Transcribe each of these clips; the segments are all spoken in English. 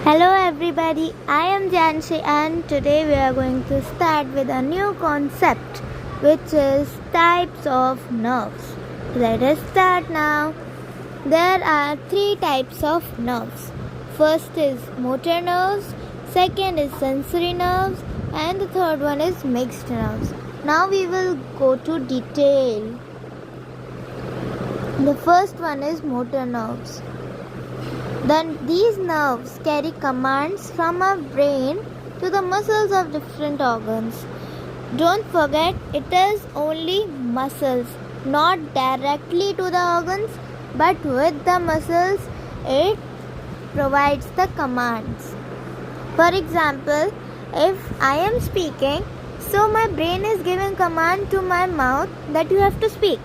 Hello everybody, I am Janshi and today we are going to start with a new concept which is types of nerves. Let us start now. There are three types of nerves. First is motor nerves, second is sensory nerves and the third one is mixed nerves. Now we will go to detail. The first one is motor nerves. Then these nerves carry commands from our brain to the muscles of different organs. Don't forget, it is only muscles, not directly to the organs, but with the muscles it provides the commands. For example, if I am speaking, so my brain is giving command to my mouth that you have to speak.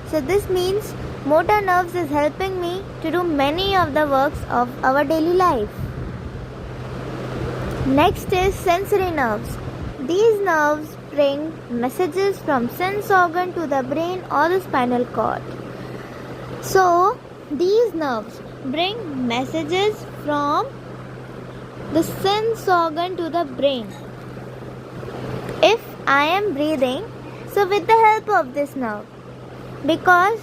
So this means motor nerves is helping me to do many of the works of our daily life. Next is sensory nerves. These nerves bring messages from sense organ to the brain or the spinal cord. So these nerves bring messages from the sense organ to the brain. If I am breathing, so with the help of this nerve, because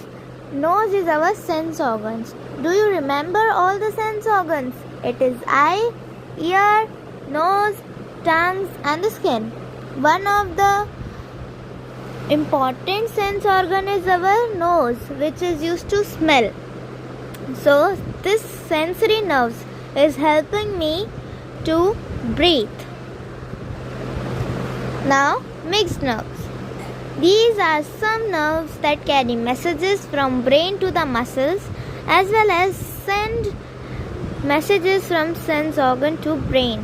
nose is our sense organs. Do you remember all the sense organs? It is eye, ear, nose, tongue and the skin. One of the important sense organ is our nose, which is used to smell. So this sensory nerves is helping me to breathe. Now mixed nerves. These are some nerves that carry messages from brain to the muscles as well as send messages from sense organ to brain.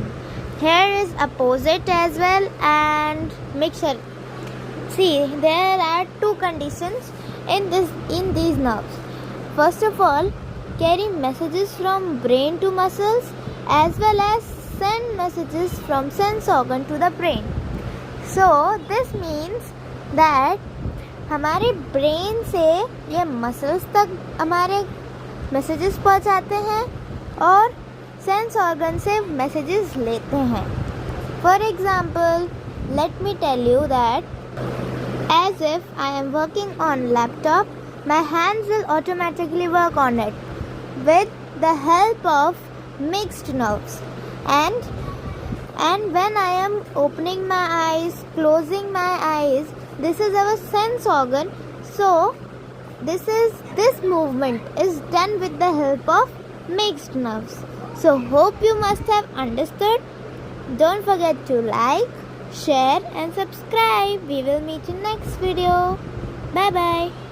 Here is opposite as well and mixture. See, there are two conditions in these nerves. First of all, carry messages from brain to muscles as well as send messages from sense organ to the brain. So this means that हमारे brain से ये muscles तक हमारे messages पहुंचाते हैं और sense organ से messages लेते हैं. For example, let me tell you that as if I am working on laptop, my hands will automatically work on it with the help of mixed nerves. And when I am opening my eyes, closing my eyes, this is our sense organ. So this movement is done with the help of mixed nerves. So hope you must have understood. Don't forget to like, share and subscribe. We will meet in next video. Bye bye.